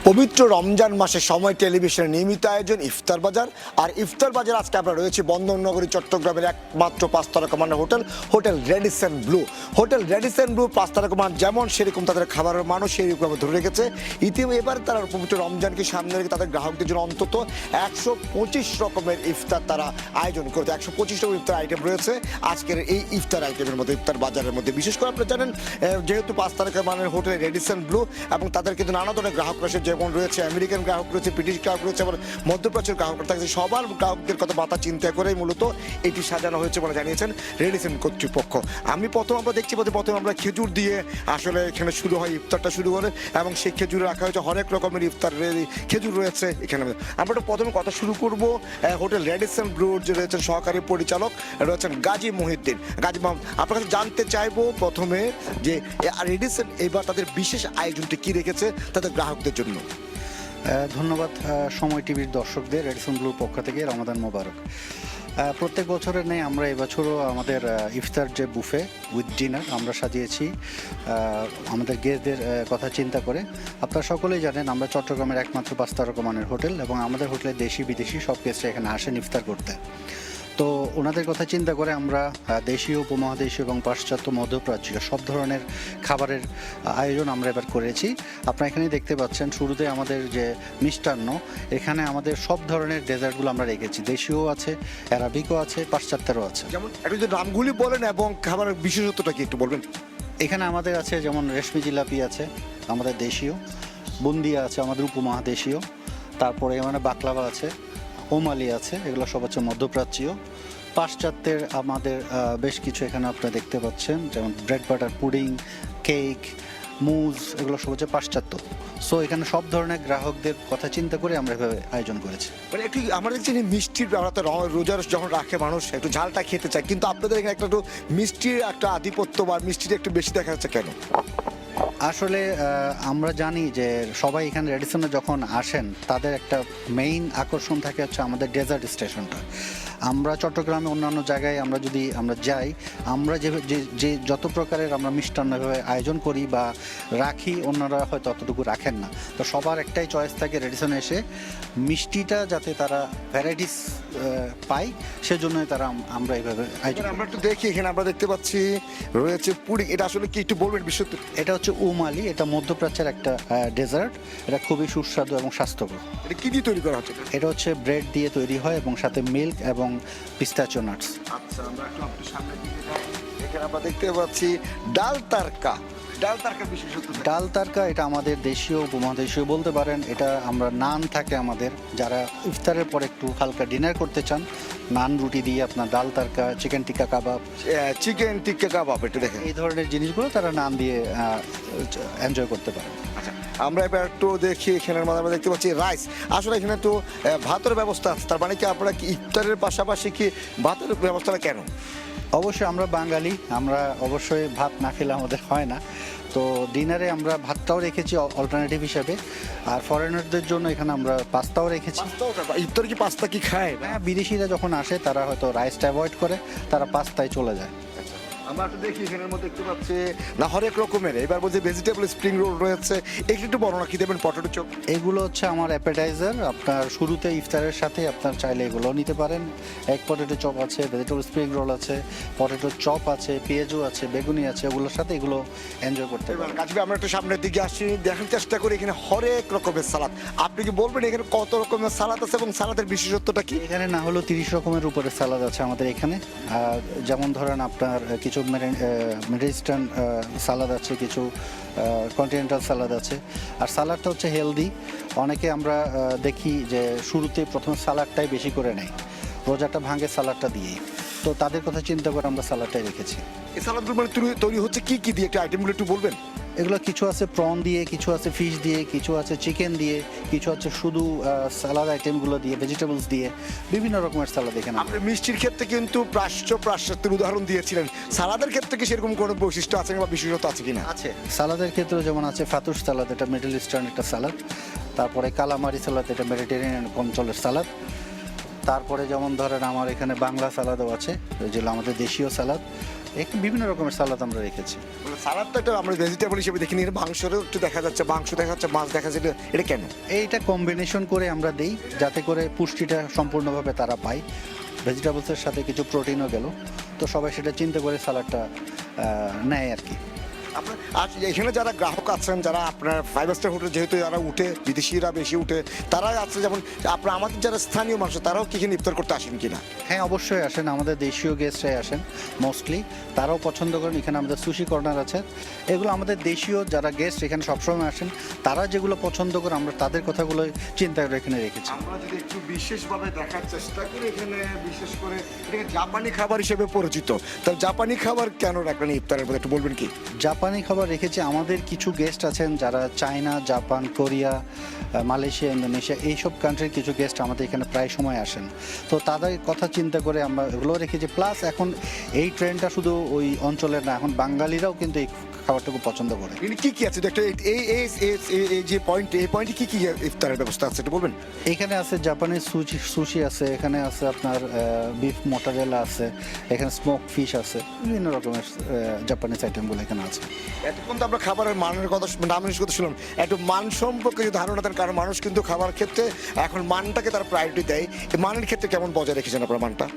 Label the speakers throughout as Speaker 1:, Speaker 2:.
Speaker 1: পবিত্র রমজান মাসে সময় টেলিভিশনের নিয়মিত আয়োজন ইফতার বাজার। আর ইফতার বাজার আজকে আমরা রয়েছি বন্দরনগরী চট্টগ্রামের একমাত্র 5 তারকা মানের hotel Radisson blue. Hotel Radisson blue 5 তারকা মান যেমন সেরকম তাদের খাবারের মানুষ সেইরকম ধরে রেখেছে। এবার তারা পবিত্র রমজানকে সামনে রেখে তাদের গ্রাহকদের জন্য অন্তত 125 রকমের ইফতার তারা আয়োজন করতে 125 রকম ইফতার আইটেম রয়েছে আজকের এই ইফতার আইটেমের মধ্যে, ইফতার বাজারের মধ্যে। বিশেষ করে আপনারা জানেন যেহেতু 5 তারকা মানের হোটেল রেডিসন ব্লু এবং তাদের কিন্তু নানা ধরনের গ্রাহক রয়েছে, যেমন রয়েছে আমেরিকান গ্রাহক রয়েছে, ব্রিটিশ গ্রাহক রয়েছে, আবার মধ্যপ্রাচ্যের গ্রাহক থাকছে। সবার গ্রাহকদের কথা মাথা চিন্তা করেই মূলত এটি সাজানো হয়েছে বলে জানিয়েছেন রেডিসন কর্তৃপক্ষ। আমরা দেখছি প্রথমে আমরা খেজুর দিয়ে আসলে এখানে শুরু হয়, ইফতারটা শুরু করে এবং সেই খেজুর রাখা হয়েছে হরেক রকমের ইফতার খেজুর রয়েছে এখানে। আমরা প্রথমে কথা শুরু করব হোটেল রেডিসন ব্লুর যে রয়েছেন সহকারী পরিচালক রয়েছেন গাজী মহিউদ্দিন। গাজী আপনার কাছে জানতে চাইবো প্রথমে যে রেডিসন এবার তাদের বিশেষ আয়োজনটি কি রেখেছে তাদের গ্রাহকদের জন্য।
Speaker 2: ধন্যবাদ সময় টিভির দর্শকদের। রেডিসন ব্লুর পক্ষ থেকে রমাদান মোবারক। প্রত্যেক বছরের নেই আমরা এবছরও আমাদের ইফতার যে বুফে উইথ ডিনার আমরা সাজিয়েছি আমাদের গেস্টদের কথা চিন্তা করে। আপনারা সকলেই জানেন আমরা চট্টগ্রামের একমাত্র 5 তারকা মানের হোটেল এবং আমাদের হোটেলে দেশি বিদেশি সব গেস্টরা এখানে আসেন ইফতার করতে। তো ওনাদের কথা চিন্তা করে আমরা দেশীয়, উপমহাদেশীয় এবং পাশ্চাত্য, মধ্যপ্রাচ্যীয় সব ধরনের খাবারের আয়োজন আমরা এবার করেছি। আপনারা এখানে দেখতে পাচ্ছেন শুরুতে আমাদের যে মিষ্টান্ন, এখানে আমাদের সব ধরনের ডেজার্টগুলো আমরা রেখেছি। দেশীয় আছে, অ্যারাবিকও আছে, পাশ্চাত্যেরও আছে।
Speaker 1: যেমন একটু যদি নামগুলি বলেন এবং খাবারের বিশেষত্বটা কি একটু বলবেন।
Speaker 2: এখানে আমাদের আছে যেমন রেশমি জিলাপি আছে আমাদের দেশীয়, বুন্দিয়া আছে আমাদের উপমহাদেশীয়, তারপরে মানে বাকলাভা আছে, ওমালি আছে, এগুলো সব হচ্ছে মধ্যপ্রাচ্যীয়। পাশ্চাত্যের আমাদের বেশ কিছু এখানে আপনারা দেখতে পাচ্ছেন, যেমন ব্রেড বাটার পুডিং, কেক, মুজ, এগুলো সব হচ্ছে পাশ্চাত্য। সো এখানে সব ধরনের গ্রাহকদের কথা চিন্তা করে আমরা এভাবে আয়োজন করেছি।
Speaker 1: মানে একটু আমরা দেখছি মিষ্টির আমরা তো রোজার যখন রাখে মানুষ একটু ঝালটা খেতে চায়, কিন্তু আপনাদের এখানে একটু মিষ্টির একটা আধিপত্য বা মিষ্টির একটু বেশি দেখা যাচ্ছে কেন?
Speaker 2: আসলে আমরা জানি যে সবাই এখানে রেডিসনে যখন আসেন তাদের একটা মেইন আকর্ষণ থাকে হচ্ছে আমাদের ডেজার্ট স্টেশনটা। আমরা চট্টগ্রামে অন্যান্য জায়গায় আমরা যাই, আমরা যে যত প্রকারের আমরা মিষ্টান্ন আয়োজন করি বা রাখি, অন্যরা হয়তো অতটুকু রাখেন না। তো সবার একটাই চয়েস থাকে রেডিসনে এসে মিষ্টিটা যাতে তারা ভ্যারাইটিস পাই, সেজন্যই তারা আমরা এইভাবে আয়োজন।
Speaker 1: আমরা একটু দেখি এখানে আমরা দেখতে পাচ্ছি রয়েছে পুডিং। এটা আসলে কি একটু বলবেন বিশেষ?
Speaker 2: এটা হচ্ছে উমালি, এটা মধ্যপ্রাচ্যের একটা ডেজার্ট। এটা খুবই সুস্বাদু এবং স্বাস্থ্যকর।
Speaker 1: এটা কি দিয়ে তৈরি করা হচ্ছে?
Speaker 2: এটা হচ্ছে ব্রেড দিয়ে তৈরি হয় এবং সাথে মিল্ক এবং পিস্তাচিও নাটস।
Speaker 1: আচ্ছা, আমরা একটু আপনার সামনে দিকে যাই। এখানে আমরা দেখতে পাচ্ছি ডাল তারকা। ডাল তারকা বিশেষত্ব?
Speaker 2: ডাল তারকা এটা আমাদের দেশীয়, উপমহাদেশীয় বলতে পারেন। এটা আমরা নান থাকে আমাদের, যারা ইফতারের পর একটু হালকা ডিনার করতে চান, নান রুটি দিয়ে আপনার ডাল তারকা, চিকেন টিক্কা কাবাব,
Speaker 1: এটা দেখেন
Speaker 2: এই ধরনের জিনিসগুলো তারা নান দিয়ে এনজয় করতে পারেন।
Speaker 1: আচ্ছা, আমরা এবার একটু দেখি এখানের মধ্যে আমরা দেখতে পাচ্ছি রাইস। আসলে এখানে তো ভাতের ব্যবস্থা আছে, তার মানে কি আপনারা কি ইফতারের পাশাপাশি কি ভাতের ব্যবস্থাটা কেন?
Speaker 2: অবশ্যই আমরা বাঙালি, আমরা অবশ্যই ভাত না খেলে আমাদের হয় না। তো ডিনারে আমরা ভাতটাও রেখেছি অল্টারনেটিভ হিসাবে, আর ফরেনারদের জন্য এখানে আমরা পাস্তাও রেখেছি।
Speaker 1: ইফতারে কি পাস্তা কি খায়?
Speaker 2: হ্যাঁ, বিদেশিরা যখন আসে তারা হয়তো রাইসটা অ্যাভয়েড করে, তারা পাস্তায় চলে যায়।
Speaker 1: আমরা একটু দেখি এখানের মধ্যে দেখতে পাচ্ছি না হরেক রকমের, এবার বলছে ভেজিটেবল স্প্রিং রোল রয়েছে। একটু বর্ণনা কি দেবেন? পটেটো চপ,
Speaker 2: এগুলো হচ্ছে আমার অ্যাপেটাইজার। আপনার শুরুতে ইফতারের সাথে আপনার চাইলে এগুলো নিতে পারেন। এক পটেটো চপ আছে, ভেজিটেবল স্প্রিং রোল আছে, পটেটো চপ আছে, পেঁয়াজু আছে, বেগুনি আছে, এগুলোর সাথে এগুলো এনজয় করতে পারেন।
Speaker 1: কাজবে আমরা একটু সামনের দিকে আসি, দেখার চেষ্টা করি এখানে হরেক রকমের সালাদ। আপনি কি বলবেন এখানে কত রকমের সালাদ আছে এবং সালাদের বিশেষত্বটা কি?
Speaker 2: এখানে না হলেও 30 রকমের উপরে সালাদ আছে আমাদের এখানে। যেমন ধরেন আপনার কিছু মিডল ইস্টার্ন সালাদ আছে, কিছু কন্টিনেন্টাল সালাদ আছে। আর সালাডটা হচ্ছে হেলদি। অনেকে আমরা দেখি যে শুরুতে প্রথমে সালাডটাই বেশি করে নেয়, রোজাটা ভাঙে সালাডটা দিয়েই। তো তাদের কথা চিন্তা করে আমরা সালাডটাই রেখেছি।
Speaker 1: এই সালাদগুলো মানে তৈরি হচ্ছে কি কি দিয়ে একটু আইটেমগুলো একটু বলবেন?
Speaker 2: এগুলো কিছু আছে প্রন দিয়ে, কিছু আছে ফিশ দিয়ে, কিছু আছে চিকেন দিয়ে, কিছু আছে শুধু সালাদ আইটেমগুলো দিয়ে, ভেজিটেবলস দিয়ে, বিভিন্ন রকমের সালাদ এখানে।
Speaker 1: আপনি মিষ্টির ক্ষেত্রে কিন্তু পাশ্চাত্যের উদাহরণ দিয়েছিলেন, সালাদের ক্ষেত্রে কি সেরকম কোনো বৈশিষ্ট্য আছে বা বিশেষত্ব আছে কিনা?
Speaker 2: আছে, সালাদের ক্ষেত্রে যেমন আছে ফাতুশ সালাদ, এটা মিডল ইস্টার্ন একটা সালাদ। তারপরে কালামারি সালাদ, এটা মেডিটেরিয়ান অঞ্চলের সালাদ। তারপরে যেমন ধরেন আমার এখানে বাংলা সালাদও আছে, যেগুলো আমাদের দেশীয় সালাদ। বিভিন্ন রকমের সালাদ আমরা রেখেছি।
Speaker 1: মানে সালাদ তো একটা আমরা ভেজিটেবল হিসেবে দেখিনি, এর মাংসেরও একটু দেখা যাচ্ছে, মাংস দেখা যাচ্ছে, মাছ দেখা যাচ্ছে, এটা কেন?
Speaker 2: এইটা কম্বিনেশন করে আমরা দেই যাতে করে পুষ্টিটা সম্পূর্ণভাবে তারা পায়, ভেজিটেবলসের সাথে কিছু প্রোটিনও গেল, তো সবাই সেটা চিন্তা করে সালাডটা নেয় আর কি।
Speaker 1: আপনার আর এখানে যারা গ্রাহক আছেন, যারা আপনার 5 স্টার হোটেল যেহেতু যারা উঠে, বিদেশিরা বেশি উঠে, তারাই আছে, যেমন আপনার আমাদের যারা স্থানীয় মানুষ তারাও কি এখানে ইফতার করতে আসেন কিনা?
Speaker 2: হ্যাঁ, অবশ্যই আসেন, আমাদের দেশীয় গেস্টরাই আসেন মোস্টলি, তারাও পছন্দ করেন। এখানে আমাদের সুশি কর্নার আছে, এগুলো আমাদের দেশীয় যারা গেস্ট এখানে সবসময় আসেন, তারা যেগুলো পছন্দ করে আমরা তাদের কথাগুলো চিন্তা করে এখানে রেখেছি।
Speaker 1: আমরা যদি একটু বিশেষভাবে দেখার চেষ্টা করি, এখানে বিশেষ করে এটাকে জাপানি খাবার হিসেবে পরিচিত, তাহলে জাপানি খাবার কেন রাখলেন ইফতারের মধ্যে একটু বলবেন কি?
Speaker 2: জাপানি খাবার রেখেছি, আমাদের কিছু গেস্ট আছেন যারা China, Japan, Korea, Malaysia, Indonesia এইসব কান্ট্রির কিছু গেস্ট আমাদের এখানে প্রায় সময় আসেন, তো তাদের কথা চিন্তা করে আমরা এগুলো রেখেছি। প্লাস এখন এই ট্রেন্ডটা শুধু ওই অঞ্চলের না, এখন বাঙালিরাও কিন্তু এই খাবারটাকে পছন্দ করে।
Speaker 1: এখানে কি কি আছে একটা এই যে পয়েন্ট, এই পয়েন্টে কি কি ইফতারের ব্যবস্থা আছে একটু বলবেন?
Speaker 2: এখানে আছে জাপানিজ সুশি আছে, এখানে আছে আপনার বিফ মটারেলা আছে, এখানে স্মোক ফিশ আছে, বিভিন্ন রকমের জাপানিজ আইটেমগুলো এখানে আছে।
Speaker 1: এতক্ষণ তো আমরা খাবারের মানের কথা নামের কথা শুনলাম, একটু মান সম্পর্কে যদি ধারণা দেন, কারণ মানুষ কিন্তু খাবার ক্ষেত্রে এখন মানটাকে তারা প্রায়োরিটি দেয়, এই মানের ক্ষেত্রে কেমন বজায় রেখেছেন আপনার মানটা?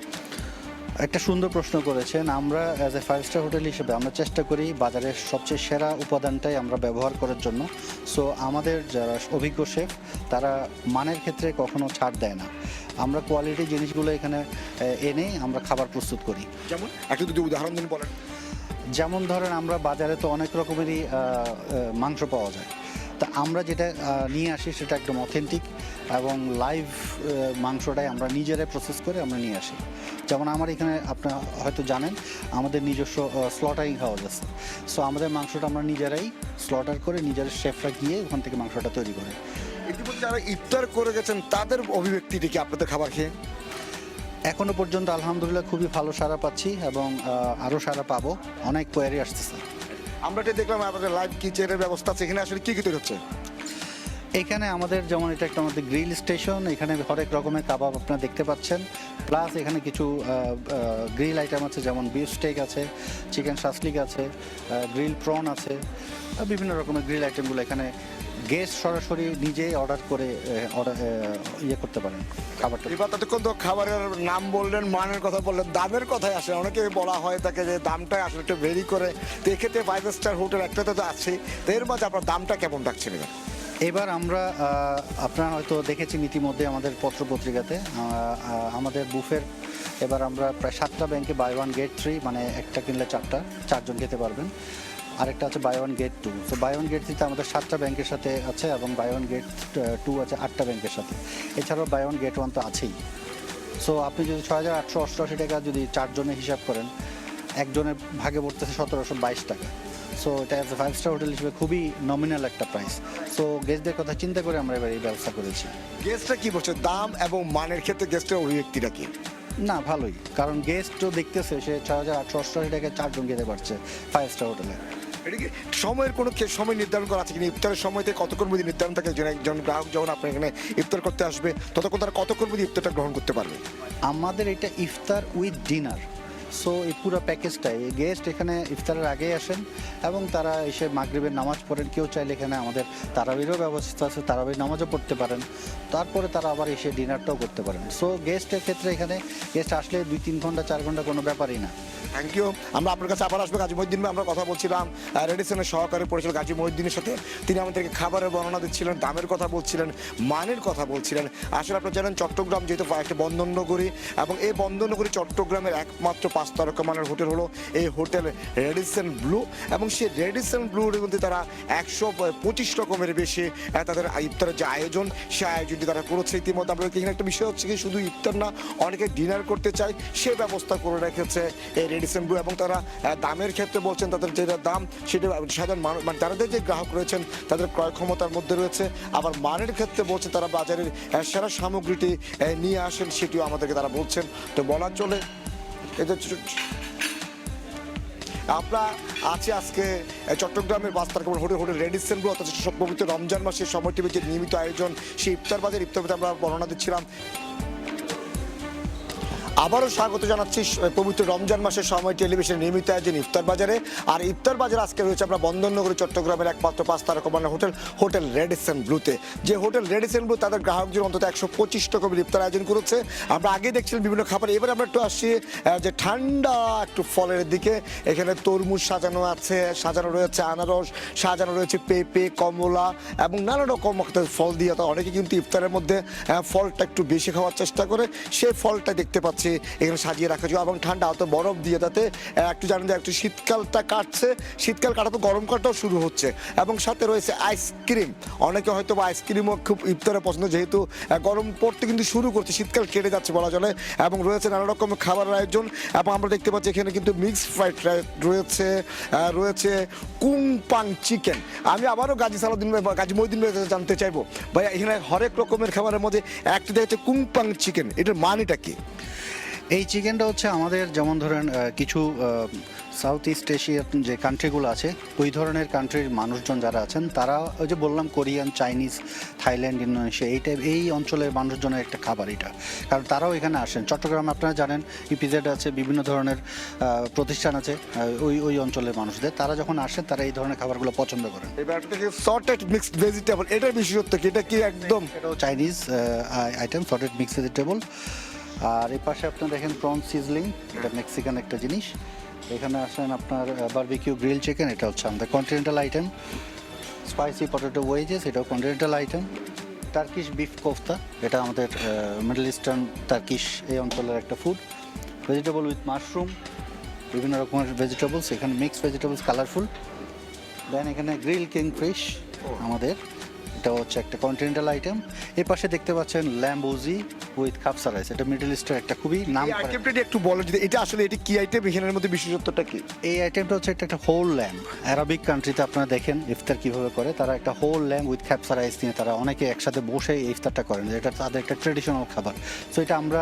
Speaker 2: একটা সুন্দর প্রশ্ন করেছেন। আমরা অ্যাজ এ 5 স্টার হোটেল হিসেবে আমরা চেষ্টা করি বাজারের সবচেয়ে সেরা উপাদানটাই আমরা ব্যবহার করার জন্য। সো আমাদের যারা অভিজ্ঞ শেফ তারা মানের ক্ষেত্রে কখনো ছাড় দেয় না, আমরা কোয়ালিটি জিনিসগুলো এখানে এনে আমরা খাবার প্রস্তুত করি।
Speaker 1: যেমন একটু যদি উদাহরণ দিন বলেন।
Speaker 2: যেমন ধরেন আমরা বাজারে তো অনেক রকমেরই মাংস পাওয়া যায়, তা আমরা যেটা নিয়ে আসি সেটা একদম অথেন্টিক এবং লাইভ মাংসটাই আমরা নিজেরাই প্রসেস করে আমরা নিয়ে আসি। যেমন আমার এখানে আপনারা হয়তো জানেন আমাদের নিজস্ব স্লটারিং হাউস আছে, সো আমাদের মাংসটা আমরা নিজেরাই স্লটার করে নিজের শেফরা গিয়ে ওখান থেকে মাংসটা তৈরি করে।
Speaker 1: ইতিমধ্যে যারা ইফতার করে গেছেন তাদের অভিব্যক্তিটি কি আপনাদের খাবার খেয়ে?
Speaker 2: এখনো পর্যন্ত আলহামদুলিল্লাহ খুবই ভালো সাড়া পাচ্ছি এবং আরও সাড়া পাবো, অনেক কোয়ারি আসতেছে।
Speaker 1: আমরা এটা দেখলাম আমাদের লাইভ কিচেনের ব্যবস্থা আছে, এখানে আসলে কি কি তৈরি হচ্ছে?
Speaker 2: এখানে আমাদের যেমন এটা একটা আমাদের গ্রিল স্টেশন, এখানে হরেক রকমের কাবাব আপনারা দেখতে পাচ্ছেন, প্লাস এখানে কিছু গ্রিল আইটেম আছে, যেমন বিফ স্টেক আছে, চিকেন শাসলিক আছে, গ্রিল প্রন আছে, বিভিন্ন রকমের গ্রিল আইটেমগুলো এখানে গেস্ট সরাসরি নিজেই অর্ডার করে ইয়ে করতে পারেন খাবারটা।
Speaker 1: এবার ততক্ষণ তো খাবারের নাম বললেন, মানের কথা বললেন, দামের কথাই আসে, অনেকে বলা হয় তাকে যে দামটাই আসলে একটু ভেরি করে, তো এক্ষেত্রে 5 স্টার হোটেল একটাতে তো আছে, তো এর মাঝে আপনার দামটা কেমন রাখছেন এবার?
Speaker 2: এবার আমরা আপনারা হয়তো দেখেছেন ইতিমধ্যে আমাদের পত্রপত্রিকাতে আমাদের বুফের এবার আমরা প্রায় 7টা ব্যাংকে বাই 1 গেট 3, মানে একটা কিনলে 4জন খেতে পারবেন, আরেকটা আছে বাই 1 গেট 2। তো বাই 1 গেট 3তে আমাদের 7টা ব্যাংকের সাথে আছে এবং বাই 1 গেট 2 আছে 8টা ব্যাংকের সাথে, এছাড়াও বাই 1 গেট 1 তো আছেই। সো আপনি যদি 6,888 টাকা যদি 4 জনের হিসাব করেন, একজনের ভাগে পড়তেছে 1,722 টাকা। সো এটা অ্যাজ এ 5 স্টার হোটেল হিসেবে খুবই নমিনাল একটা প্রাইস। সো গেস্টদের কথা চিন্তা করে আমরা এবার এই ব্যবস্থা করেছি।
Speaker 1: গেস্টটা কি বলছে দাম এবং মানের ক্ষেত্রে গেস্টের অভিব্যক্তিটা কি?
Speaker 2: না, ভালোই, কারণ গেস্টও দেখতেছে সে 6,888 টাকায় 4 জন খেতে পারছে 5 স্টার হোটেলে।
Speaker 1: এটা কি সময়ের কোনো সময় নির্ধারণ করা আছে কিনা? ইফতারের সময়তে কতক্ষণ মধ্যে নির্ধারণ থাকে যে একজন গ্রাহক যখন আপনার এখানে ইফতার করতে আসবে ততক্ষণ তারা কতক্ষণ মধ্যে ইফতারটা গ্রহণ করতে পারবে?
Speaker 2: আমাদের এটা ইফতার উইথ ডিনার, সো এই পুরো প্যাকেজটাই গেস্ট এখানে ইফতারের আগেই আসেন এবং তারা এসে মাগরিবের নামাজ পড়েন, কেউ চাইলে এখানে আমাদের তারাবিরও ব্যবস্থা আছে, তারাবির নামাজও পড়তে পারেন, তারপরে তারা আবার এসে ডিনারটাও করতে পারেন। সো গেস্টের ক্ষেত্রে এখানে গেস্ট আসলে 2-3 ঘন্টা 4 ঘন্টা কোনো ব্যাপারই না।
Speaker 1: Thank you. আমরা আপনার কাছে আবার আসবো গাজী মহিউদ্দিন ভাই। আমরা কথা বলছিলাম রেডিসনের সহকারী পরিচালক গাজী মহিউদ্দিনের সাথে, তিনি আমাদেরকে খাবারের বর্ণনা দিচ্ছিলেন, দামের কথা বলছিলেন, মানের কথা বলছিলেন। আসলে আপনারা জানেন চট্টগ্রাম যেহেতু একটা বন্দর নগরী এবং এই বন্দর নগরী চট্টগ্রামের একমাত্র 5 তারকা মানের হোটেল হলো এই হোটেল রেডিসন ব্লু, এবং সেই রেডিসন ব্লুর মধ্যে তারা 125 রকমের বেশি তাদের ইফতারের যে আয়োজন, সেই আয়োজনটি তারা করেছে। ইতিমধ্যে আমরা এখানে একটা বিষয় হচ্ছে কি শুধু ইফতার না, অনেকে ডিনার করতে চায়, সে ব্যবস্থা করে রেখেছে এই রেডিসন ব্লু। এবং তারা দামের ক্ষেত্রে বলছেন তাদের যেটা দাম সেটা সাধারণ মানুষ মানে তাদের যে গ্রাহক রয়েছেন তাদের ক্রয় ক্ষমতার মধ্যে রয়েছে, আবার মানের ক্ষেত্রে বলছেন তারা বাজারের সেরা সামগ্রীটি নিয়ে আসেন, সেটিও আমাদেরকে তারা বলছেন। তো বলা চলে এদের আমরা আছি আজকে চট্টগ্রামের 5 তারকা হোটেল রেডিসন ব্লু, অর্থাৎ সব পবিত্র রমজান মাসের সময় টিভির যে নিয়মিত আয়োজন সেই ইফতার বাজার আমরা বর্ণনা দিচ্ছিলাম। আবারও স্বাগত জানাচ্ছি পবিত্র রমজান মাসের সময় টেলিভিশনের নিয়মিত আয়োজন ইফতার বাজারে। আর ইফতার বাজার আজকে রয়েছে আমরা বন্দরনগরী চট্টগ্রামের একমাত্র 5 তারকা মানের হোটেল রেডিসন ব্লুতে। যে হোটেল রেডিসন ব্লু তাদের গ্রাহকদের অন্তত 125 টাকা ইফতার আয়োজন করেছে। আমরা আগে দেখছিলাম বিভিন্ন খাবার, এবার আমরা একটু আসছি যে ঠান্ডা একটু ফলের দিকে। এখানে তরমুজ সাজানো রয়েছে আনারস, সাজানো রয়েছে পেঁপে, কমলা এবং নানা রকম ফল দিয়ে। অনেকে কিন্তু ইফতারের মধ্যে ফলটা একটু বেশি খাওয়ার চেষ্টা করে, সেই ফলটা দেখতে পাচ্ছি এখানে সাজিয়ে রাখা যায় এবং ঠান্ডা অত বরফ দিয়ে, তাতে একটু জানেন যে একটু শীতকালটা কাটছে, শীতকাল কাটা তো গরমকালটাও শুরু হচ্ছে। এবং সাথে রয়েছে আইসক্রিম, অনেকে হয়তো বা আইসক্রিমও খুব ইফতারে পছন্দ, যেহেতু গরম পড়তে কিন্তু শুরু করছে, শীতকাল কেটে যাচ্ছে বলা চলে। এবং রয়েছে নানা রকমের খাবারের আয়োজন এবং আমরা দেখতে পাচ্ছি এখানে কিন্তু মিক্সড ফ্রাইড রাইস রয়েছে কুংপাং চিকেন। আমি আবারও গাজী মহিউদ্দিন ভাই জানতে চাইবো, ভাইয়া এখানে হরেক রকমের খাবারের মধ্যে একটা দেখতে কুংপাং চিকেন, এটার মানেটা কি?
Speaker 2: এই চিকেনটা হচ্ছে আমাদের যেমন ধরেন কিছু সাউথ ইস্ট এশিয়ার যে কান্ট্রিগুলো আছে, ওই ধরনের কান্ট্রির মানুষজন যারা আছেন তারা, ওই যে বললাম কোরিয়ান, চাইনিজ, থাইল্যান্ড, ইন্দোনেশিয়া, এই অঞ্চলের মানুষজনের একটা খাবার এটা। কারণ তারাও এখানে আসেন। চট্টগ্রামে আপনারা জানেন ইপিজেড আছে, বিভিন্ন ধরনের প্রতিষ্ঠান আছে ওই অঞ্চলের মানুষদের, তারা যখন আসেন তারা এই ধরনের খাবারগুলো পছন্দ করেন।
Speaker 1: এবার সর্টেড মিক্সড ভেজিটেবল, এটার বিশেষত্ব কি? এটা কি একদম
Speaker 2: এটাও Chinese item, sorted mixed vegetable. আর এই পাশে আপনার দেখেন প্রন সিজলিং, এটা মেক্সিকান একটা জিনিস। এখানে আসেন আপনার বারবিকিউ গ্রিল চিকেন, এটা হচ্ছে আমাদের continental item. Spicy potato wedges, এটাও continental item. Turkish beef kofta, এটা আমাদের মিডল ইস্টার্ন টার্কিশ এই অঞ্চলের একটা ফুড। ভেজিটেবল উইথ মাশরুম, বিভিন্ন রকমের ভেজিটেবলস, এখানে মিক্সড ভেজিটেবলস, কালারফুল। দেন এখানে গ্রিল কিং ফিশ আমাদের, এটা হচ্ছে একটা কন্টিনেন্টাল আইটেম। এর পাশে দেখতে পাচ্ছেন ল্যাম্বোজি উইথ খাপসা রাইস, এটা মিডল ইস্টের একটা খুবই নাম।
Speaker 1: আইটেমটা একটু বলো যদি, এটা আসলে এটা কি আইটেম, এখানের মধ্যে বিশেষত্বটা কি?
Speaker 2: এই আইটেমটা হচ্ছে একটা হোল ল্যাম্ব। অ্যারাবিক কান্ট্রিতে আপনারা দেখেন ইফতার কিভাবে করে, তারা একটা হোল ল্যাম্ব উইথ খাপসা রাইস নিয়ে তারা অনেকে একসাথে বসে এই ইফতারটা করেন, এটা তাদের একটা ট্রেডিশনাল খাবার। সো এটা আমরা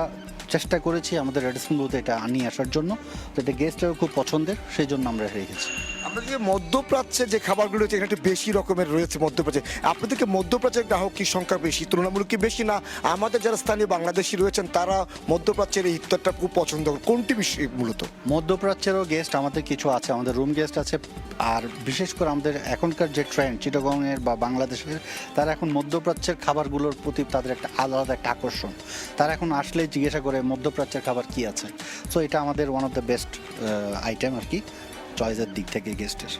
Speaker 2: চেষ্টা করেছি আমাদের রেডিসন ব্লুতে এটা আনিয়ে আসার জন্য, তো এটা গেস্টেরও খুব পছন্দের, সেই জন্য আমরা রেখেছি।
Speaker 1: আমরা যে মধ্যপ্রাচ্যে যে খাবারগুলো রয়েছে এখানে একটু বেশি রকমের রয়েছে মধ্যপ্রাচ্যে। আপনাদেরকে মধ্যপ্রাচ্যের গ্রাহক কি সংখ্যা বেশি, তুলনামূলক কি বেশি, না আমাদের যারা স্থানীয় বাংলাদেশি রয়েছেন তারা মধ্যপ্রাচ্যের এই ইফতারটা খুব পছন্দ করে? কোনটি বেশি মূলত?
Speaker 2: মধ্যপ্রাচ্যেরও গেস্ট আমাদের কিছু আছে, আমাদের রুম গেস্ট আছে। আর বিশেষ করে আমাদের এখনকার যে ট্রেন্ড চিটাগংয়ের বা বাংলাদেশের, তারা এখন মধ্যপ্রাচ্যের খাবারগুলোর প্রতি তাদের একটা আলাদা একটা আকর্ষণ। তারা এখন আসলেই জিজ্ঞাসা করে মধ্যপ্রাচ্যের খাবার কি আছে। সো এটা আমাদের one of the best item আর কি, চয়েসের দিক থেকে গেস্টের।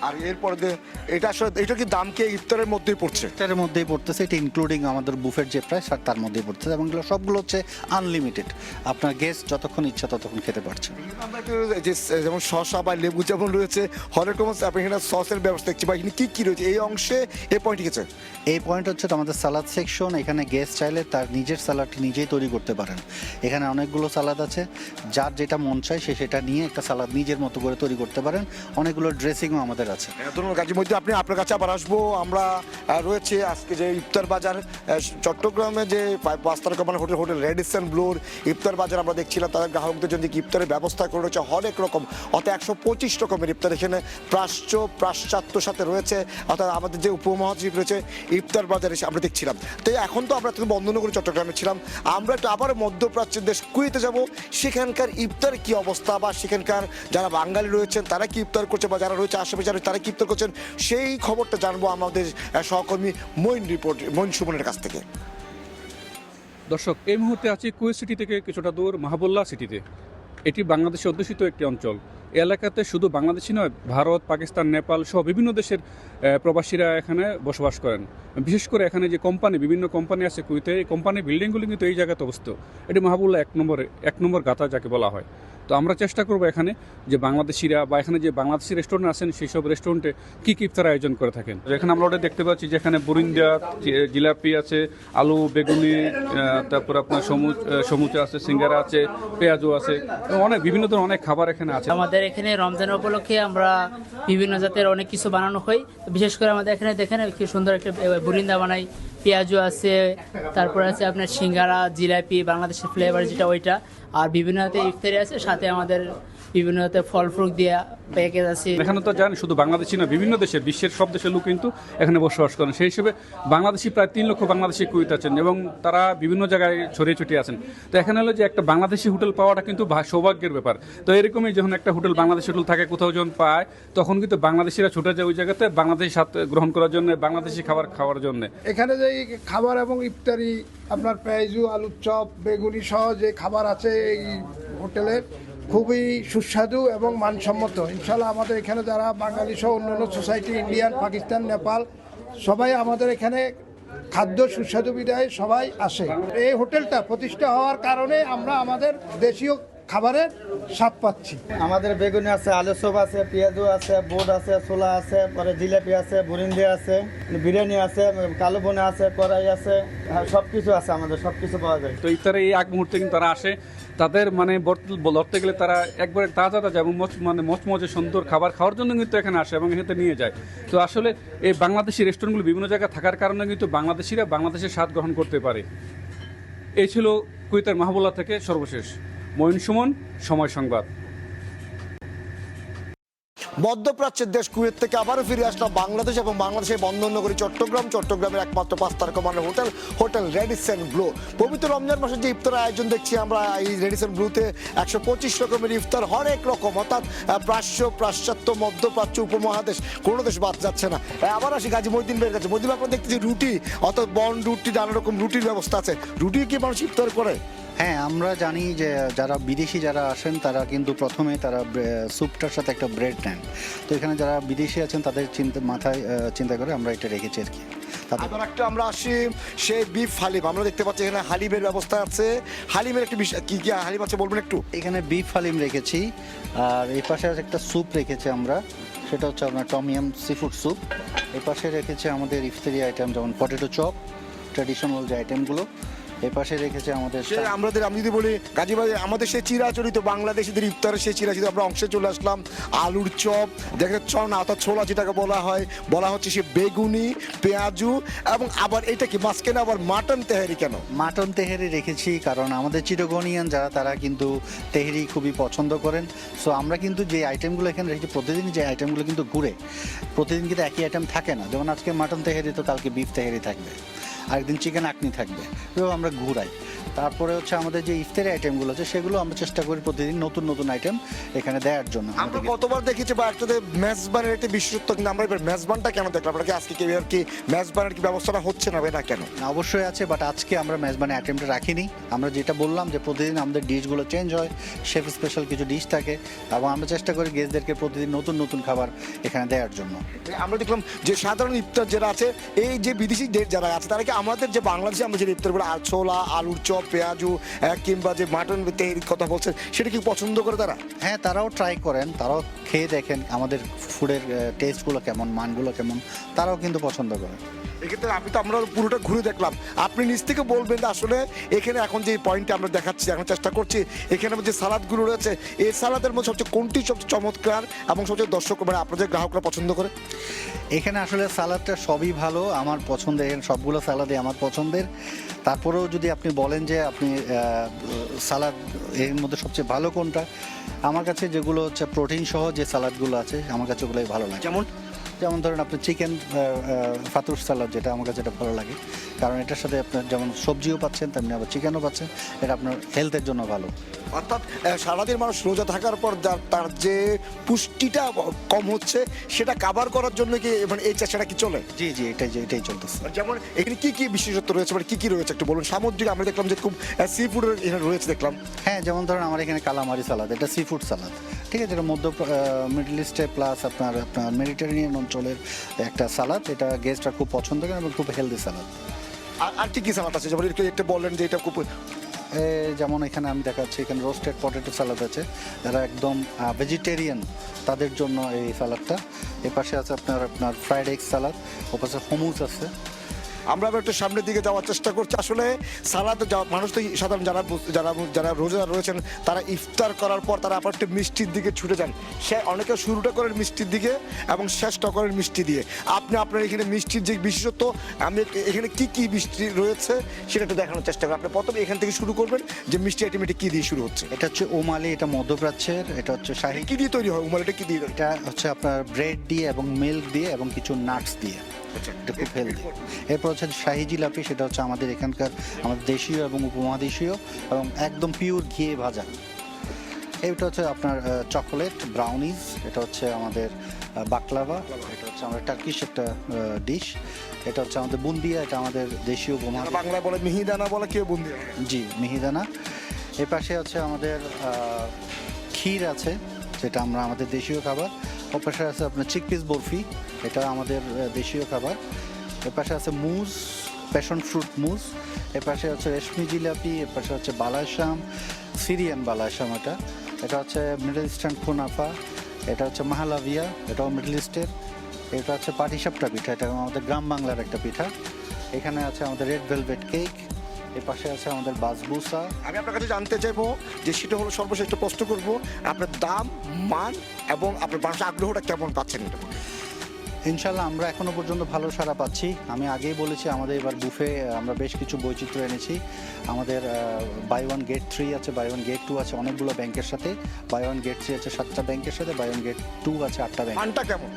Speaker 1: আর এরপরে এটা আসলে এটা কি দাম কি ইফতারের মধ্যেই পড়ছে?
Speaker 2: ইফতারের মধ্যেই পড়তেছে, এটা ইনক্লুডিং আমাদের বুফের যে প্রাইস আর তার মধ্যেই পড়তেছে, এবং এগুলো সবগুলো হচ্ছে আনলিমিটেড। আপনার গেস্ট যতক্ষণ ইচ্ছা ততক্ষণ খেতে পারছেন।
Speaker 1: আমরা একটু যে যেমন শসা বা লেবু যেমন রয়েছে, হরেক রকম আপনি এখানে সসের ব্যবস্থা দেখছি, বা এখানে কি কি রয়েছে এই অংশে, এই পয়েন্ট ঠিক আছে?
Speaker 2: এই পয়েন্ট হচ্ছে আমাদের সালাদ সেকশন। এখানে গেস্ট চাইলে তার নিজের সালাডটি নিজেই তৈরি করতে পারেন। এখানে অনেকগুলো সালাদ আছে, যার যেটা মন চায় সে সেটা নিয়ে একটা সালাদ নিজের মতো করে তৈরি করতে পারেন। অনেকগুলো ড্রেসিংও আমাদের আছে।
Speaker 1: ধন্যবাদ গাজী মধ্যে, আপনি আপনার কাছে আবার আসবো। আমরা রয়েছে আজকে যে ইফতার বাজার চট্টগ্রামে যে 5 তারকা মানের হোটেল রেডিসন ব্লুর ইফতার বাজার আমরা দেখছিলাম, তাদের গ্রাহকদের জন্য ইফতারের ব্যবস্থা করে রয়েছে হরেক রকম, অর্থাৎ 125 রকমের ইফতার। এখানে পাশ্চাত্যর সাথে রয়েছে, অর্থাৎ আমাদের যে উপমহাদ্বীপ রয়েছে ইফতার বাজারে আমরা দেখছিলাম। তো এখন তো আমরা বন্দরনগরী চট্টগ্রামে ছিলাম, আমরা একটু আবার মধ্যপ্রাচ্যের দেশ কুয়েতে যাব, সেখানকার ইফতার কি অবস্থা, বা সেখানকার যারা বাঙালি রয়েছেন তারা কি ইফতার করছে, বা যারা রয়েছে আশেপাশে তারা কি ইফতার করছেন, সেই খবরটা জানবো আমাদের সহকর্মী মঈন সুমনের কাছ থেকে।
Speaker 3: দর্শক, এই মুহূর্তে আছি কুয়েত সিটি থেকে কিছুটা দূর মাহাবুল্লাহ সিটিতে। এটি বাংলাদেশে অধ্যুষিত একটি অঞ্চল। এই এলাকাতে শুধু বাংলাদেশি নয়, ভারত, পাকিস্তান, নেপাল সহ বিভিন্ন দেশের প্রবাসীরা এখানে বসবাস করেন। বিশেষ করে এখানে যে বিভিন্ন কোম্পানি আছে কুয়েতে, এই কোম্পানির বিল্ডিংগুলি কিন্তু এই জায়গাতে অবস্থিত। এটি মাহাবুল্লাহ এক নম্বর গাথা যাকে বলা হয়। তো আমরা চেষ্টা করবো এখানে যে বাংলাদেশিরা বা এখানে যে বাংলাদেশি রেস্টুরেন্ট আছেন সেই সব রেস্টুরেন্টে কী কী ইফতার আয়োজন করে থাকেন। এখানে আমরা ওটা দেখতে পাচ্ছি যে এখানে বুরিন্দা, জিলাপি আছে, আলু বেগুনি, তারপর আপনার সমুচা আছে, সিঙ্গারা আছে, পেঁয়াজু আছে, অনেক বিভিন্ন ধরনের অনেক খাবার এখানে আছে।
Speaker 4: আমাদের এখানে রমজান উপলক্ষে আমরা বিভিন্ন জাতের অনেক কিছু বানানো হয়। বিশেষ করে আমাদের এখানে দেখেন কি সুন্দর একটা বুরিন্দা বানাই, পেঁয়াজু আছে, তারপর আছে আপনার সিঙ্গারা, জিলাপি, বাংলাদেশের ফ্লেভার যেটা ওইটা, আর বিভিন্ন ইফতারি আছে। সাথে আমাদের বিভিন্ন জাতের ফল ফ্রুট দিয়ে প্যাকেজ আছে।
Speaker 3: এখানে তো জানি শুধু বাংলাদেশি না, বিভিন্ন দেশের, বিশ্বের সব দেশের লোক কিন্তু এখানে বসবাস করেন। সেই হিসেবে বাংলাদেশি প্রায় 3 লক্ষ বাংলাদেশি কুয়েত আছেন এবং তারা বিভিন্ন জায়গায় ছড়িয়ে ছিটিয়ে আছেন। তো এখানে হলো যে একটা বাংলাদেশি হোটেল পাওয়াটা কিন্তু সৌভাগ্যের ব্যাপার। তো এরকমই যখন একটা হোটেল, বাংলাদেশি হোটেল থাকে কোথাও যখন পায়, তখন কিন্তু বাংলাদেশিরা ছুটে যায় ওই জায়গাতে বাংলাদেশি স্বাদ গ্রহণ করার জন্য, বাংলাদেশি খাবার খাওয়ার জন্য।
Speaker 5: এখানে যে এই খাবার এবং ইফতারি আপনার পেঁয়াজু, আলুর চপ, বেগুনি সহ যে খাবার আছে এই হোটেলের খুবই সুস্বাদু এবং মানসম্মত। ইনশাল্লাহ আমাদের এখানে যারা বাঙালি সহ অন্যান্য সোসাইটি, ইন্ডিয়ান, পাকিস্তান, নেপাল সবাই আমাদের এখানে খাদ্য সুস্বাদু বিধায় সবাই আসে। এই হোটেলটা প্রতিষ্ঠা হওয়ার কারণে আমরা আমাদের দেশীয় খাবারের স্বাদ পাচ্ছি।
Speaker 6: আমাদের বেগুনি আছে, আলু চপ আছে, পেঁয়াজু আছে, বুট আছে, ছোলা আছে, পরে জিলাপি আছে, বুরিন্দি আছে, বিরিয়ানি আছে, কালো বোনা আছে, কড়াই আছে, সব কিছু আছে, আমাদের সব কিছু পাওয়া যায়।
Speaker 3: তো ইফতারে এই আগ মুহূর্তে কিন্তু তারা আসে, তাদের মানে ধরতে গেলে তারা একবারে তাজা এবং মচমচে সুন্দর খাবার খাওয়ার জন্য কিন্তু এখানে আসে এবং এখানে নিয়ে যায়। তো আসলে এই বাংলাদেশি রেস্টুরেন্টগুলো বিভিন্ন জায়গায় থাকার কারণে কিন্তু বাংলাদেশিরা বাংলাদেশের স্বাদ গ্রহণ করতে পারে। এই ছিল কুয়েতের মাহবুল্লাহ থেকে সর্বশেষ। মঈন সুমন, সময় সংবাদ।
Speaker 1: মধ্যপ্রাচ্যের দেশ কুয়েত থেকে আবারও ফিরে আসলাম বাংলাদেশ এবং বাংলাদেশের বন্দরনগরী চট্টগ্রামের একমাত্র 5 তারকা মানের হোটেল রেডিসন ব্লু। পবিত্র রমজান মাসের যে ইফতার আয়োজন দেখছি আমরা এই রেডিসন ব্লুতে 125 রকমের ইফতার, হরেক রকম, অর্থাৎ প্রাচ্য, পাশ্চাত্য, মধ্যপ্রাচ্য, উপমহাদেশ, কোনো দেশ বাদ যাচ্ছে না। আবার আসি গাজী মহিউদ্দিন ভাইয়ের কাছে। মহিউদ্দিন ভাই, আপনারা দেখতেছি রুটি, অর্থাৎ বন রুটি, নানা রকম রুটির ব্যবস্থা আছে। রুটি কি মানুষ ইফতার করে?
Speaker 2: হ্যাঁ, আমরা জানি যে যারা বিদেশি যারা আসেন তারা কিন্তু প্রথমে তারা স্যুপটার সাথে একটা ব্রেড নেন। তো এখানে যারা বিদেশি আছেন তাদের মাথায় চিন্তা করে আমরা এটা রেখেছি আর কি।
Speaker 1: আবার একটা আমরা আসি সেই বিফ হালিম, আমরা দেখতে পাচ্ছি এখানে হালিমের ব্যবস্থা আছে। হালিমের একটি বিষয় কি কি হালিম আছে বলবেন একটু?
Speaker 2: এখানে বিফ হালিম রেখেছি, আর এই পাশে একটা স্যুপ রেখেছি আমরা, সেটা হচ্ছে আপনার টমিয়াম সিফুড স্যুপ। এই পাশে রেখেছি আমাদের ইফতারি আইটেম, যেমন পটেটো চপ, ট্র্যাডিশনাল যে আইটেমগুলো। এই পাশে রেখেছে আমাদের
Speaker 1: আমি যদি বলি গাজী ভাই, আমাদের সেই চিরাচরিত বাংলাদেশিদের ইফতারের সেই চিরাচরিত আমরা অংশে চলে আসলাম। আলুর চপ, দেখে চনা অর্থাৎ ছোলা যেটাকে বলা হচ্ছে সে বেগুনি, পেঁয়াজু, এবং আবার এটা কি মাঝখানে আবার মাটন তেহারি। কেন
Speaker 2: মাটন তেহারি রেখেছি? কারণ আমাদের চিটাগনিয়ান যারা তারা কিন্তু তেহারি খুবই পছন্দ করেন। সো আমরা কিন্তু যে আইটেমগুলো এখানে রেখেছি, প্রতিদিন যে আইটেমগুলো কিন্তু ঘুরে, প্রতিদিন কিন্তু একই আইটেম থাকে না। যেমন আজকে মাটন তেহারি, তো কালকে বিফ তেহারি থাকবে, আরেকদিন চিকেন আকনি থাকবে, এভাবে আমরা ঘুরাই। তারপরে হচ্ছে আমাদের যে ইফতারি আইটেমগুলো আছে সেগুলো আমরা চেষ্টা করি প্রতিদিন নতুন নতুন আইটেম এখানে দেওয়ার জন্য।
Speaker 1: আমরা কতবার দেখেছি বা একটাতে মেজবানের একটি বিশেষত্ব, কিন্তু আমরা এবার মেজবানটা কেন দেখলাম? আপনাকে আজকে কি আর কি মেজবানের কি ব্যবস্থাটা হচ্ছে না না কেন?
Speaker 2: অবশ্যই আছে, বাট আজকে আমরা মেজবানের আইটেমটা রাখিনি। আমরা যেটা বললাম যে প্রতিদিন আমাদের ডিশগুলো চেঞ্জ হয়, শেফ স্পেশাল কিছু ডিশ থাকে, এবং আমরা চেষ্টা করি গেস্টদেরকে প্রতিদিন নতুন নতুন খাবার এখানে দেওয়ার জন্য।
Speaker 1: আমরা দেখলাম যে সাধারণ ইফতার যারা আছে, এই যে বিদেশি যারা আছে, তারা কি আমাদের যে বাংলাদেশে আমরা যে ইফতারগুলো ছোলা, আলুর চপ, পেঁয়াজু কিংবা যে মাটন তেহারির কথা বলছেন, সেটা কি পছন্দ করে তারা?
Speaker 2: হ্যাঁ, তারাও ট্রাই করেন, তারাও খেয়ে দেখেন আমাদের ফুডের টেস্টগুলো কেমন, মানগুলো কেমন, তারাও কিন্তু পছন্দ করে।
Speaker 1: এক্ষেত্রে আমরা পুরোটা ঘুরে দেখলাম। আপনি নিজ থেকে বলবেন আসলে এখানে এখন যে পয়েন্টে আমরা দেখাচ্ছি, এখন চেষ্টা করছি, এখানে যে সালাদগুলো রয়েছে, এই সালাদের মধ্যে সবচেয়ে কোনটি সবচেয়ে চমৎকার এবং সবচেয়ে দর্শক মানে আপনাদের গ্রাহকরা পছন্দ করে?
Speaker 2: এখানে আসলে সালাদটা সবই ভালো, আমার পছন্দের, এখানে সবগুলো সালাদই আমার পছন্দের। তারপরেও যদি আপনি বলেন যে আপনি সালাদ এর মধ্যে সবচেয়ে ভালো কোনটা, আমার কাছে যেগুলো হচ্ছে প্রোটিন সহ যে সালাদগুলো আছে আমার কাছে ওগুলোই ভালো লাগে। যেমন ধরেন আপনি চিকেন ফাতুশ সালাদ, যেটা আমার কাছে এটা ভালো লাগে, কারণ এটার সাথে আপনার যেমন সবজিও পাচ্ছেন তেমনি আবার চিকেনও পাচ্ছেন, এটা আপনার হেলথের জন্য ভালো।
Speaker 1: অর্থাৎ সারাদিন মানুষ রোজা থাকার পর তার যে পুষ্টিটা কম হচ্ছে সেটা কাভার করার জন্য কি মানে এই চেষ্টাটা কি চলে?
Speaker 2: জি, এটাই চলতেছে।
Speaker 1: যেমন এখানে কি কি বিশেষত্ব রয়েছে, মানে কি রয়েছে একটু বলুন? সামুদ্রিক আমরা দেখলাম যে খুব সি ফুডের এখানে রয়েছে দেখলাম।
Speaker 2: হ্যাঁ, যেমন ধরেন আমার এখানে কালামারি সালাদ, এটা সি ফুড সালাদ, ঠিক আছে, এটা মিডল ইস্টে প্লাস আপনার মেডিটেরিয়ান অঞ্চলের একটা সালাদ। এটা গেস্টরা খুব পছন্দ করেন এবং খুব হেলদি সালাদ।
Speaker 1: আর কি কি সালাদ আছে যেমন একটু বললেন যে এটা খুব?
Speaker 2: যেমন এখানে আমি দেখাচ্ছি, এখানে রোস্টেড পটেটো সালাদ আছে, যারা একদম ভেজিটেরিয়ান তাদের জন্য এই সালাদটা। এর পাশে আছে আপনার ফ্রাইড এগ সালাদ, ওর পাশে হুমুস আছে,
Speaker 1: আমরা আবার একটু সামনের দিকে যাওয়ার চেষ্টা করছি। আসলে সালাদ মানুষ তো সাধারণ যারা রোজাদার রয়েছেন তারা ইফতার করার পর তারা আবার একটু মিষ্টির দিকে ছুটে যান। সে অনেকে শুরুটা করেন মিষ্টির দিকে এবং শেষটা করেন মিষ্টি দিয়ে। আপনি আপনার এখানে মিষ্টির যে বিশেষত্ব, আমি এখানে কি কি মিষ্টি রয়েছে সেটা একটু দেখানোর চেষ্টা করি। আপনি প্রথমে এখান থেকে শুরু করবেন যে মিষ্টি আইটেম এটা কি দিয়ে শুরু হচ্ছে?
Speaker 2: এটা হচ্ছে ওমালি, এটা মধ্যপ্রাচ্যের, এটা হচ্ছে শাহী।
Speaker 1: কি দিয়ে তৈরি হয় উমালিটা, কি দিয়ে?
Speaker 2: এটা হচ্ছে আপনার ব্রেড দিয়ে এবং মিল্ক দিয়ে এবং কিছু নাটস দিয়ে, এটা খুব হেলদি। এরপর হচ্ছে শাহী জিলাপি, সেটা হচ্ছে আমাদের এখানকার আমাদের দেশীয় এবং উপমহাদেশীয় এবং একদম পিওর ঘিয়ে ভাজা। এটা হচ্ছে আপনার চকোলেট ব্রাউনিজ, এটা হচ্ছে আমাদের বাকলাভা, এটা হচ্ছে আমাদের টার্কিশ একটা ডিশ। এটা হচ্ছে আমাদের বুন্দিয়া, এটা আমাদের দেশীয় উপমহাদেশ।
Speaker 1: বাংলা বলে মিহিদানা বলে, কেউ বুন্দি।
Speaker 2: জি, মিহিদানা। এর পাশে হচ্ছে আমাদের ক্ষীর আছে, যেটা আমরা আমাদের দেশীয় খাবার। ওর পাশে আছে আপনার চিকপিস বরফি, এটা আমাদের দেশীয় খাবার। এর পাশে আছে মুজ, প্যাশন ফ্রুট মুজ। এর পাশে হচ্ছে রেশমি জিলাপি। এর পাশে হচ্ছে বালাশাম, সিরিয়ান বালাশাম। এটা হচ্ছে মিডল ইস্টার্ন কুনাফা। এটা হচ্ছে মাহালাভিয়া, এটাও মিডল ইস্টের। এটা হচ্ছে পাটিসাপটা পিঠা, এটা আমাদের গ্রাম বাংলার একটা পিঠা। এখানে আছে আমাদের রেড ভেলভেট কেক। এর পাশে আছে আমাদের বাসবুসা।
Speaker 1: আমি আপনার কাছে জানতে চাইবো যে সেটা হলো সর্বশেষ একটা প্রশ্ন করবো, আপনার দাম, মান এবং আপনার মানুষের আগ্রহটা কেমন পাচ্ছেন এটা?
Speaker 2: ইনশাল্লাহ আমরা এখনো পর্যন্ত ভালো সাড়া পাচ্ছি। আমি আগেই বলেছি আমাদের এবার বুফে আমরা বেশ কিছু বৈচিত্র্য এনেছি। আমাদের বাই ওয়ান গেট 3 আছে, বাই ওয়ান গেট 2 আছে অনেকগুলো ব্যাংকের সাথে, বাই ওয়ান গেট 3 আছে 7টা ব্যাংকের সাথে, বাই ওয়ান গেট 2 আছে 8টা ব্যাংক।
Speaker 1: মানটা কেমন?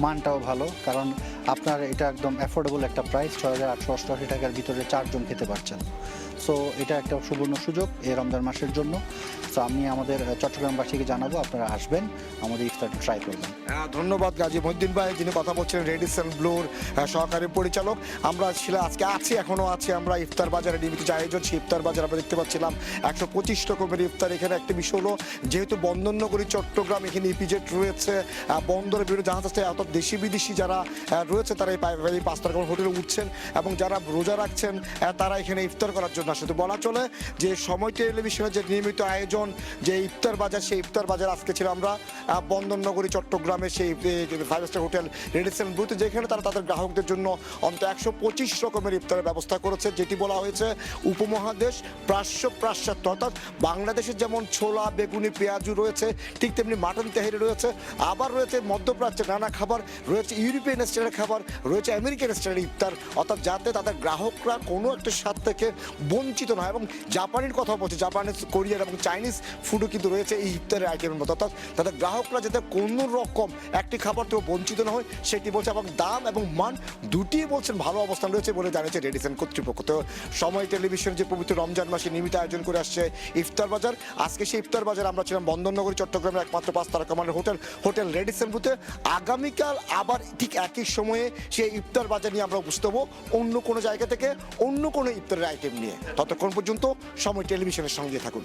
Speaker 2: মানটাও ভালো, কারণ আপনার এটা একদম অ্যাফোর্ডেবল একটা প্রাইস, 6,888 টাকার ভিতরে 4 জন খেতে পারছেন। সো এটা একটা সুবর্ণ সুযোগ এই রমজান মাসের জন্য। সো আমি আমাদের চট্টগ্রামবাসীকে জানাবো আপনারা আসবেন, আমাদের ইফতারটা ট্রাই করবেন।
Speaker 1: ধন্যবাদ গাজী মহিউদ্দিন ভাই, যিনি কথা বলছিলেন রেডিসন ব্লুর সহকারী পরিচালক। আমরা আজকে আছি, এখনও আছি আমরা ইফতার বাজারে নিয়মিত যে আয়োজন, সেই ইফতার বাজার আমরা দেখতে পাচ্ছিলাম 125 রকমের ইফতার। এখানে একটা বিষয় হলো, যেহেতু বন্দরনগরী চট্টগ্রাম, এখানে ইপিজেড রয়েছে, বন্দরের বিভিন্ন জাহাজ আছে, অর্থাৎ দেশি বিদেশি যারা রয়েছে তারা এই 5 তারকা হোটেলে উঠছেন এবং যারা রোজা রাখছেন তারা এখানে ইফতার করার জন্য আসে। তো বলা চলে যে সময় টেলিভিশনের যে নিয়মিত আয়োজন, যে ইফতার বাজার, সেই ইফতার বাজার আজকে ছিল আমরা বন্দরনগরী চট্টগ্রামের সেই 5 স্টার হোটেল রেডিসন ব্লুতে, যেখানে তারা তাদের গ্রাহকদের জন্য অন্তত 125 রকমের ইফতারের ব্যবস্থা করেছে। যেটি বলা হয়েছে উপমহাদেশ প্রাশ্চাত্য, অর্থাৎ বাংলাদেশের যেমন ছোলা, বেগুনি, পেঁয়াজু রয়েছে, ঠিক তেমনি মাটন তেহারি রয়েছে, আবার রয়েছে মধ্যপ্রাচ্যের নানা খাবার রয়েছে, ইউরোপিয়ান স্টাইলের খাবার রয়েছে, আমেরিকান স্টাইলের ইফতার, অর্থাৎ যাতে তাদের গ্রাহকরা কোনো একটা স্বাদ থেকে বঞ্চিত নয়। এবং জাপানের কথা বলছে, জাপানিজ, কোরিয়ান এবং চাইনিজ ফুডও কিন্তু রয়েছে এই ইফতারের আইটেমের মতো, অর্থাৎ তাদের গ্রাহকরা যাতে কোনো রকম একটি খাবার থেকে বঞ্চিত না হয় সেটি বলছে। এবং দাম এবং মান দুটিই বলছেন ভালো অবস্থান রয়েছে বলে জানিয়েছে রেডিসন কর্তৃপক্ষ। তো সময় টেলিভিশন যে পবিত্র রমজান মাসে নিয়মিত আয়োজন করে আসছে ইফতার বাজার, আজকে সেই ইফতার বাজার আমরা ছিলাম বন্দরনগরী চট্টগ্রামের একমাত্র 5 তারকা মানের হোটেল রেডিসন ব্লুতে। আগামীকাল আবার ঠিক একই সময়ে সেই ইফতার বাজার নিয়ে আমরা উপস্থিত হবো অন্য কোনো জায়গা থেকে, অন্য কোনো ইফতারের আইটেম নিয়ে। ততক্ষণ পর্যন্ত সময় টেলিভিশনের সঙ্গে থাকুন।